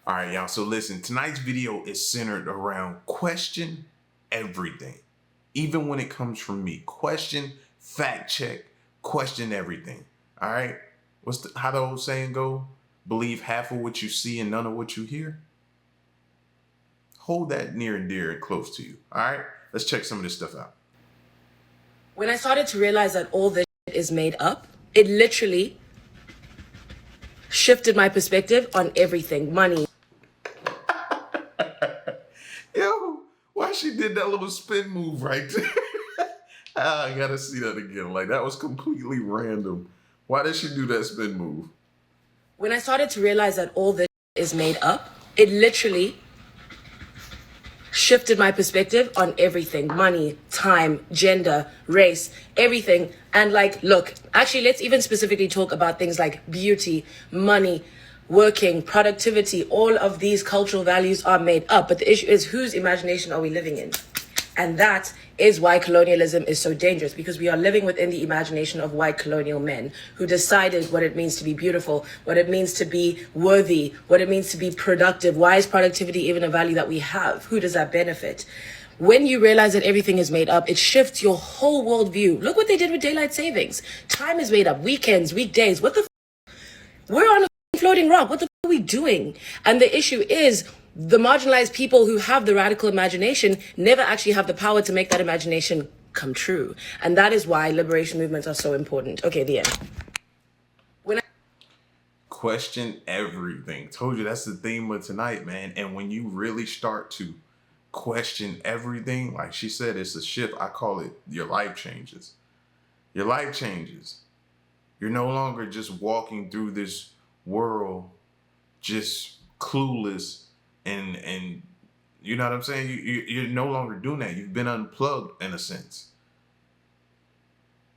All right, y'all. So listen, tonight's video is centered around question everything. Even when it comes from me, question, fact check, question everything. All right. How the old saying go? Believe half of what you see and none of what you hear. Hold that near and dear and close to you. All right. Let's check some of this stuff out. When I started to realize that all this shit is made up, it literally shifted my perspective on everything. Money. Yo, why she did that little spin move right there? I gotta see that again. Like, that was completely random. Why did she do that spin move? When I started to realize that all this is made up, it literally shifted my perspective on everything. Money, time, gender, race, everything. And like, look, actually, let's even specifically talk about things like beauty, money, working, productivity. All of these cultural values are made up. But the issue is, whose imagination are we living in? And that is why colonialism is so dangerous, because we are living within the imagination of white colonial men who decided what it means to be beautiful, what it means to be worthy, what it means to be productive. Why is productivity even a value that we have? Who does that benefit? When you realize that everything is made up, it shifts your whole worldview. Look what they did with daylight savings. Time is made up. Weekends, weekdays. What the We're on a floating rock. What the are we doing? And the issue is, the marginalized people who have the radical imagination never actually have the power to make that imagination come true. And that is why liberation movements are so important. Okay, the end. Question everything. Told you that's the theme of tonight, man. And when you really start to question everything, like she said, it's a shift. I call it your life changes. Your life changes. You're no longer just walking through this world just clueless and you know what I'm saying? You're no longer doing that. You've been unplugged in a sense.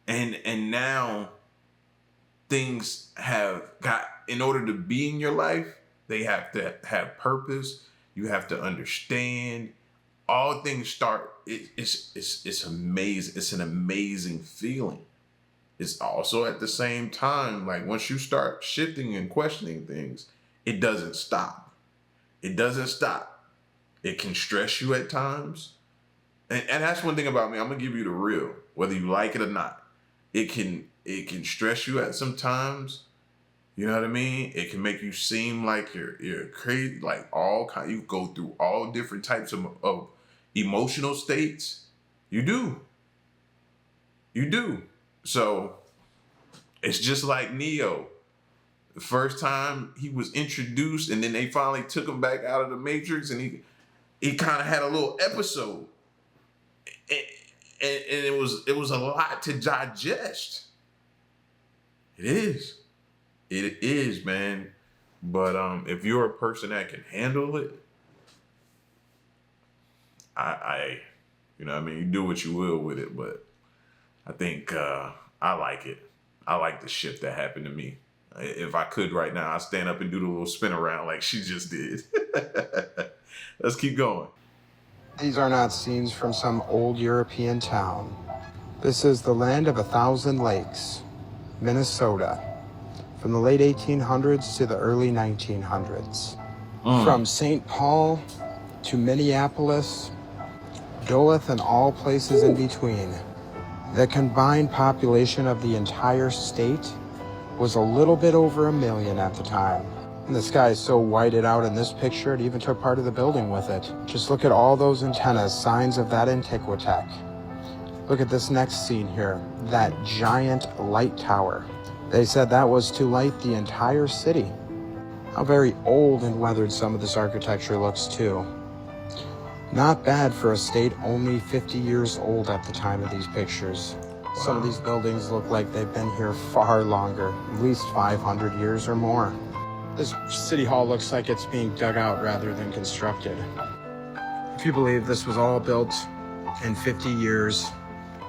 And now things have got, in order to be in your life, they have to have purpose. You have to understand. All things start, it's amazing. It's an amazing feeling. It's also at the same time, like once you start shifting and questioning things, it doesn't stop. It doesn't stop. It can stress you at times. And that's one thing about me. I'm gonna give you the real, whether you like it or not. It can stress you at some times. You know what I mean? It can make you seem like you're crazy, like you go through all different types of emotional states. You do. You do. So it's just like Neo. The first time he was introduced, and then they finally took him back out of the Matrix, and he kind of had a little episode, and it was a lot to digest. It is, man. But if you're a person that can handle it, I you know what I mean, you do what you will with it. But I think I like it. I like the shift that happened to me. If I could right now, I'd stand up and do the little spin around like she just did. Let's keep going. These are not scenes from some old European town. This is the land of 1,000 lakes, Minnesota, from the late 1800s to the early 1900s. From St. Paul to Minneapolis, Duluth, and all places in between. The combined population of the entire state was a little bit over 1 million at the time. And the sky is so whited out in this picture, it even took part of the building with it. Just look at all those antennas, signs of that antiquitech. Look at this next scene here, that giant light tower. They said that was to light the entire city. How very old and weathered some of this architecture looks too. Not bad for a state only 50 years old at the time of these pictures. Some of these buildings look like they've been here far longer, at least 500 years or more. This city hall looks like it's being dug out rather than constructed. If you believe this was all built in 50 years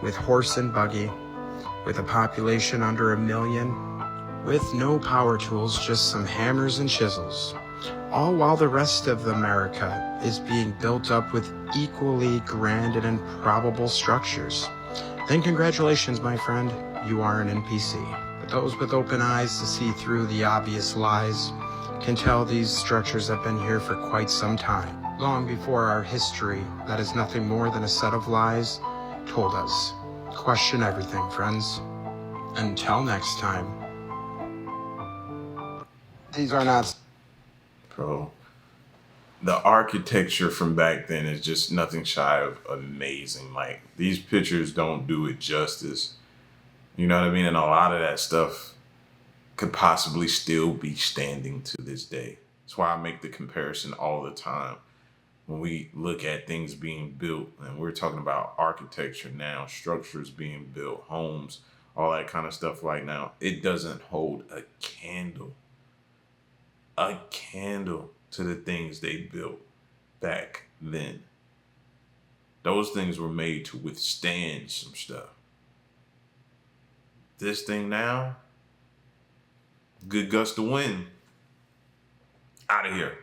with horse and buggy, with a population under 1 million, with no power tools, just some hammers and chisels, all while the rest of America is being built up with equally grand and improbable structures, then congratulations, my friend, you are an NPC. But those with open eyes to see through the obvious lies can tell these structures have been here for quite some time, long before our history, that is nothing more than a set of lies, told us. Question everything, friends. Until next time. These are not... Bro, the architecture from back then is just nothing shy of amazing. Like, these pictures don't do it justice. You know what I mean? And a lot of that stuff could possibly still be standing to this day. That's why I make the comparison all the time. When we look at things being built, and we're talking about architecture now, structures being built, homes, all that kind of stuff right now, it doesn't hold a candle to the things they built back then. Those things were made to withstand some stuff. This thing now, good gust of wind. Out of here.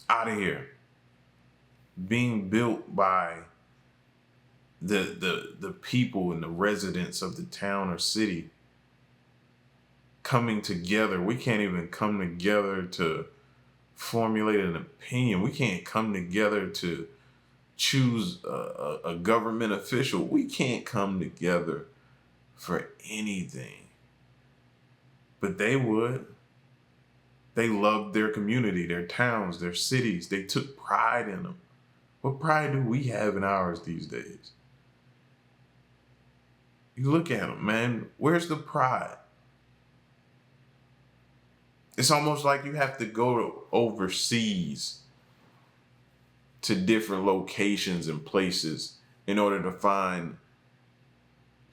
Out of here. Being built by the people and the residents of the town or city coming together. We can't even come together to formulate an opinion. We can't come together to choose a government official. We can't come together for anything. But they would. They loved their community, their towns, their cities. They took pride in them. What pride do we have in ours these days? You look at them, man. Where's the pride? It's almost like you have to go to overseas to different locations and places in order to find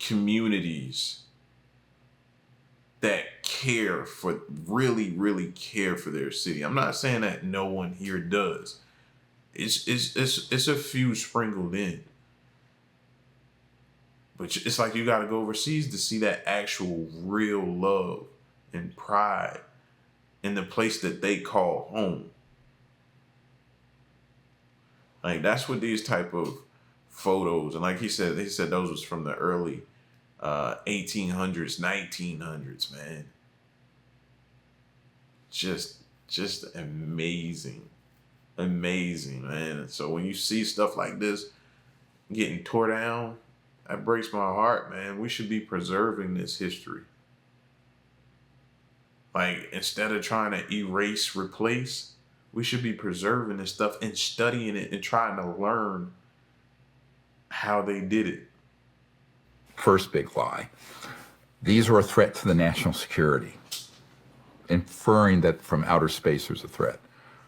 communities that really care for their city. I'm not saying that no one here does. It's a few sprinkled in. But it's like you got to go overseas to see that actual real love and pride in the place that they call home. Like, that's what these type of photos, and like they said those was from the early 1800s, 1900s, man. Just amazing, man. So when you see stuff like this getting tore down, that breaks my heart, man. We should be preserving this history. Like, instead of trying to erase, replace, we should be preserving this stuff and studying it and trying to learn how they did it. First big lie. These are a threat to the national security. Inferring that from outer space there's a threat.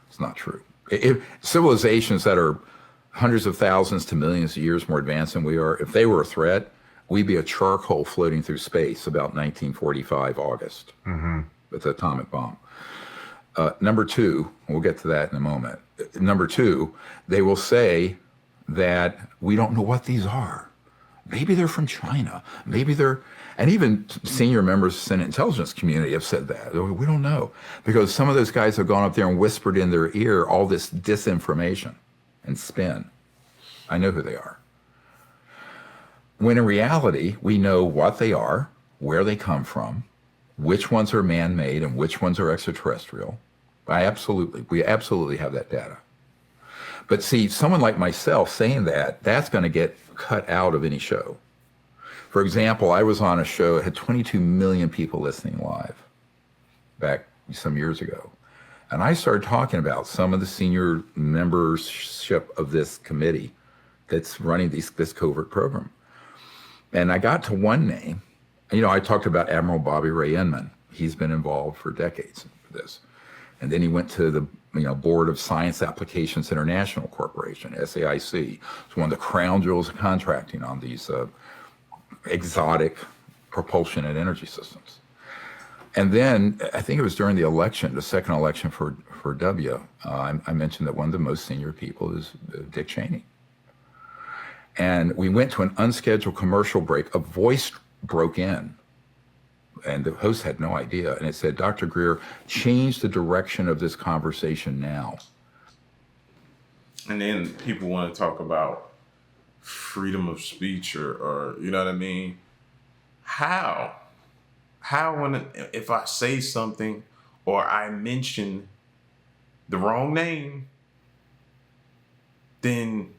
It's not true. Civilizations that are hundreds of thousands to millions of years more advanced than we are, if they were a threat, we'd be a charcoal floating through space about 1945 August with the atomic bomb. Number two, we'll get to that in a moment. Number two, they will say that we don't know what these are. Maybe they're from China. Maybe they're, and even senior members of the Senate intelligence community have said that. We don't know. Because some of those guys have gone up there and whispered in their ear all this disinformation and spin. I know who they are. When in reality, we know what they are, where they come from, which ones are man-made and which ones are extraterrestrial. We absolutely have that data. But see, someone like myself saying that, that's going to get cut out of any show. For example, I was on a show, it had 22 million people listening live back some years ago. And I started talking about some of the senior membership of this committee that's running this covert program. And I got to one name. I talked about Admiral Bobby Ray Inman. He's been involved for decades for this. And then he went to the Board of Science Applications International Corporation, SAIC. It's one of the crown jewels of contracting on these exotic propulsion and energy systems. And then I think it was during the election, the second election for W, I mentioned that one of the most senior people is Dick Cheney. And we went to an unscheduled commercial break. A voice broke in, and the host had no idea. And it said, "Dr. Greer, change the direction of this conversation now." And then people want to talk about freedom of speech or you know what I mean? How if I say something or I mention the wrong name, then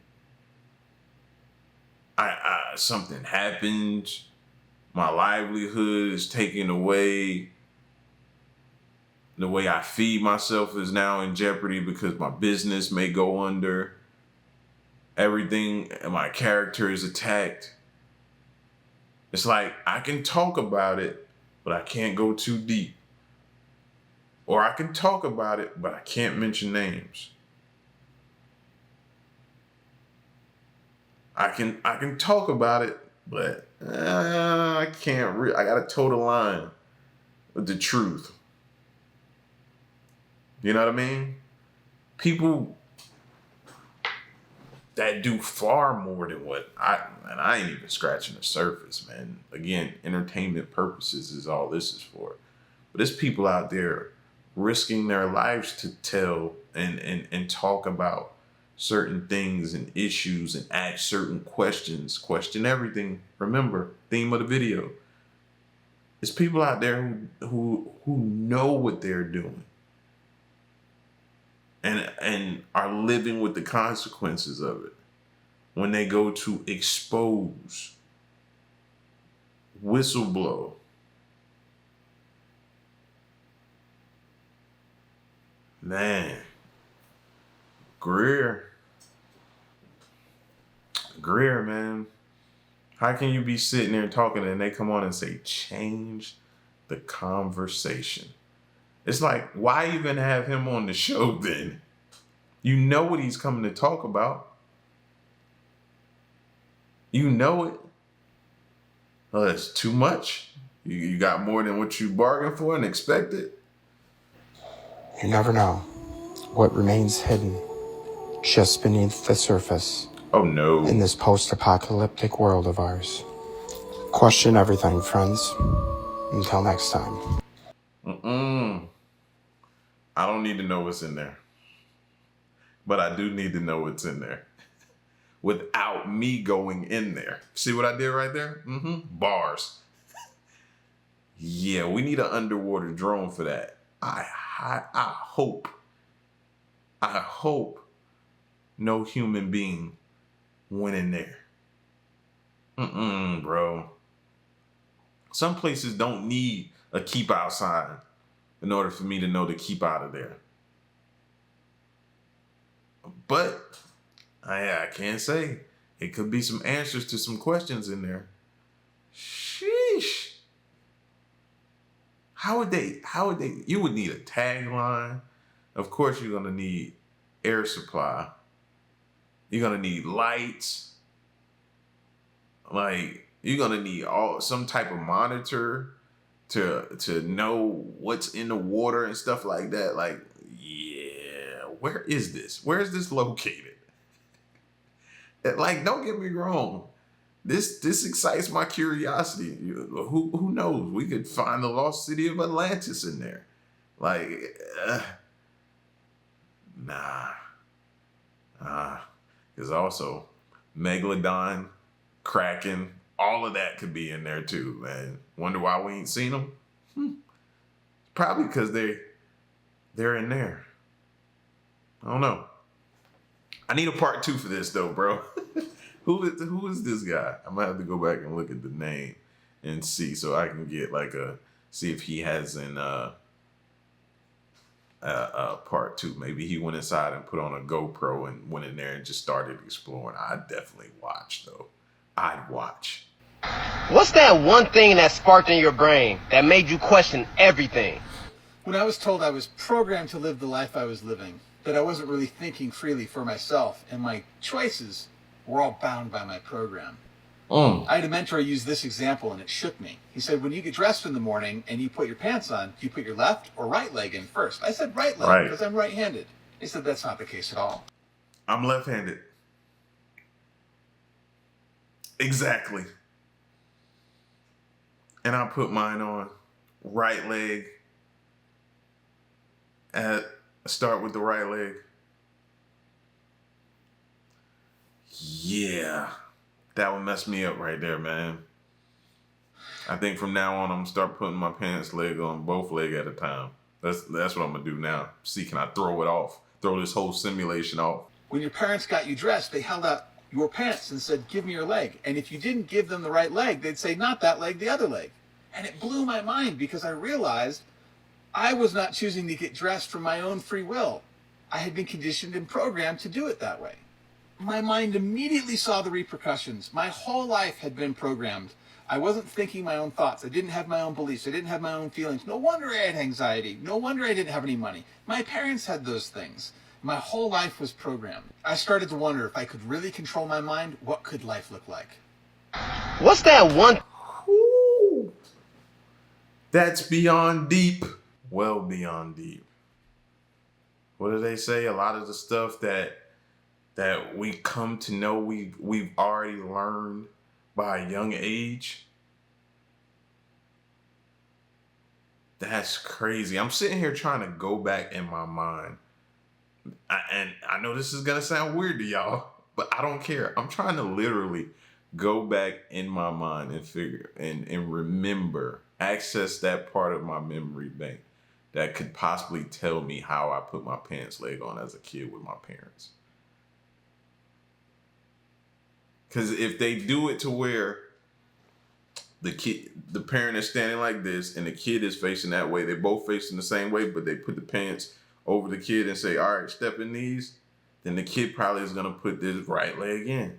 something happens, my livelihood is taken away, the way I feed myself is now in jeopardy because my business may go under, everything, my character is attacked. It's like, I can talk about it, but I can't go too deep. Or I can talk about it, but I can't mention names. I can talk about it, but I can't. I gotta toe the line with the truth. You know what I mean? People that do far more than what I ain't even scratching the surface, man. Again, entertainment purposes is all this is for. But there's people out there risking their lives to tell and talk about certain things and issues and ask certain questions, question everything. Remember, theme of the video. There's people out there who know what they're doing and are living with the consequences of it when they go to expose, whistleblow. Man, Greer, man. How can you be sitting there talking and they come on and say, change the conversation? It's like, why even have him on the show then? You know what he's coming to talk about. You know it. Oh, that's too much. You got more than what you bargained for and expected. You never know what remains hidden just beneath the surface. Oh no. In this post-apocalyptic world of ours. Question everything, friends. Until next time. I don't need to know what's in there. But I do need to know what's in there. Without me going in there. See what I did right there? Bars. Yeah, we need an underwater drone for that. I hope no human being went in there. Bro. Some places don't need a keep out sign in order for me to know to keep out of there. But I can't say. It could be some answers to some questions in there. Sheesh. How would they, you would need a tagline. Of course, you're going to need air supply. You're going to need lights. Like, you're going to need some type of monitor to know what's in the water and stuff like that. Like, yeah, where is this? Where is this located? Like, don't get me wrong. This excites my curiosity. Who knows? We could find the lost city of Atlantis in there. Like, nah. There's also Megalodon, Kraken, all of that could be in there too, man. Wonder why we ain't seen them? Probably because they're in there. I don't know. I need a part 2 for this though, bro. Who is this guy? I'm gonna have to go back and look at the name and see so I can get see if he has a part 2. Maybe he went inside and put on a GoPro and went in there and just started exploring. I'd definitely watch though. I'd watch. What's that one thing that sparked in your brain that made you question everything? When I was told I was programmed to live the life I was living, that I wasn't really thinking freely for myself, and my choices were all bound by my program. I had a mentor use this example, and it shook me. He said, when you get dressed in the morning and you put your pants on, do you put your left or right leg in first? I said right leg because I'm right-handed. He said that's not the case at all. I'm left-handed. Exactly. And I put mine on right leg. Start with the right leg. Yeah. That would mess me up right there, man. I think from now on, I'm going to start putting my pants leg on both legs at a time. That's what I'm going to do now. See, can I throw it off? throw this whole simulation off. When your parents got you dressed, they held out your pants and said, give me your leg. And if you didn't give them the right leg, they'd say, not that leg, the other leg. And it blew my mind because I realized I was not choosing to get dressed from my own free will. I had been conditioned and programmed to do it that way. My mind immediately saw the repercussions. My whole life had been programmed. I wasn't thinking my own thoughts. I didn't have my own beliefs. I didn't have my own feelings. No wonder I had anxiety. No wonder I didn't have any money. My parents had those things. My whole life was programmed. I started to wonder if I could really control my mind, what could life look like? What's that one? Whew. That's beyond deep. Well beyond deep. What do they say? A lot of the stuff that we come to know, we've already learned by a young age. That's crazy. I'm sitting here trying to go back in my mind. And I know this is going to sound weird to y'all, but I don't care. I'm trying to literally go back in my mind and figure and remember, access that part of my memory bank that could possibly tell me how I put my pants leg on as a kid with my parents. Because if they do it to where the parent is standing like this and the kid is facing that way, they both facing the same way, but they put the pants over the kid and say, all right, step in these, then the kid probably is going to put this right leg in.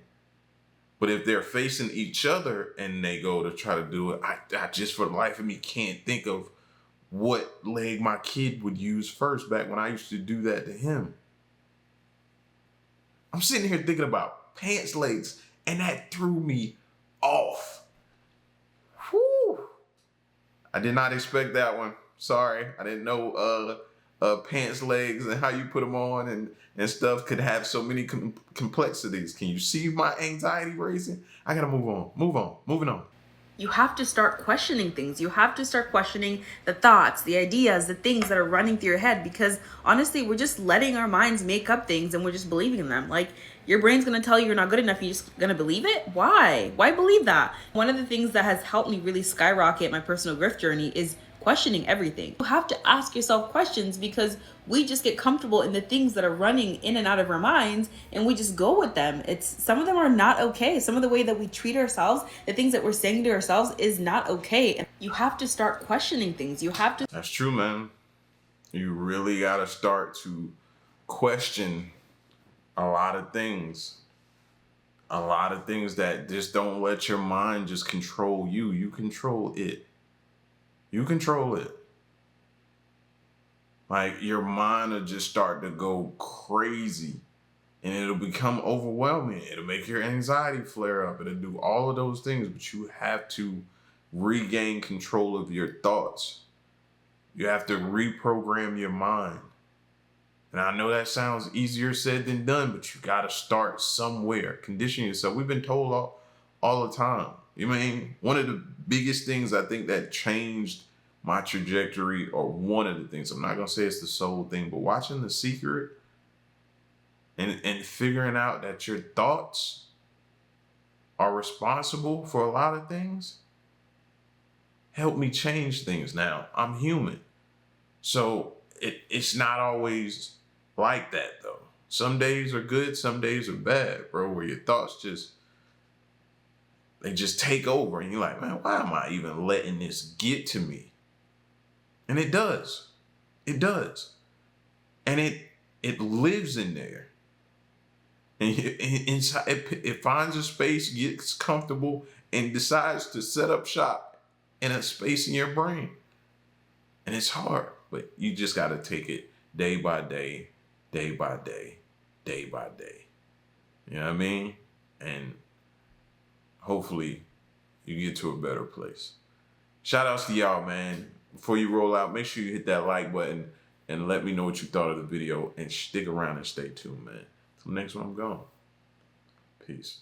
But if they're facing each other and they go to try to do it, I just for the life of me can't think of what leg my kid would use first back when I used to do that to him. I'm sitting here thinking about pants legs, and that threw me off. Whew. I did not expect that one. Sorry. I didn't know pants legs and how you put them on and stuff could have so many complexities. Can you see my anxiety raising? I gotta moving on. You have to start questioning things. You have to start questioning the thoughts, the ideas, the things that are running through your head, because honestly, we're just letting our minds make up things and we're just believing in them. Like, your brain's going to tell you you're not good enough. You're just going to believe it? Why believe that? One of the things that has helped me really skyrocket my personal growth journey is questioning everything. You have to ask yourself questions, because we just get comfortable in the things that are running in and out of our minds and we just go with them. Some of them are not okay. Some of the way that we treat ourselves, the things that we're saying to ourselves is not okay. And you have to start questioning things. That's true, man. You really got to start to question a lot of things. A lot of things that just don't let your mind just control you. You control it. You control it. Like, your mind will just start to go crazy and it'll become overwhelming. It'll make your anxiety flare up. It'll do all of those things, but you have to regain control of your thoughts. You have to reprogram your mind. And I know that sounds easier said than done, but you got to start somewhere. Condition yourself. We've been told all the time. You mean, one of the biggest things I think that changed my trajectory, or one of the things, I'm not going to say it's the sole thing, but watching The Secret and figuring out that your thoughts are responsible for a lot of things helped me change things. Now, I'm human. So it's not always like that, though. Some days are good, some days are bad, bro, where your thoughts they just take over and you're like, man, why am I even letting this get to me? And it does. It does. And it lives in there. And inside, it finds a space, gets comfortable, and decides to set up shop in a space in your brain. And it's hard, but you just got to take it day by day, day by day, day by day. You know what I mean? And hopefully you get to a better place. Shout outs to y'all, man. Before you roll out, make sure you hit that like button and let me know what you thought of the video, and stick around and stay tuned, man. Till next one, I'm gone. Peace.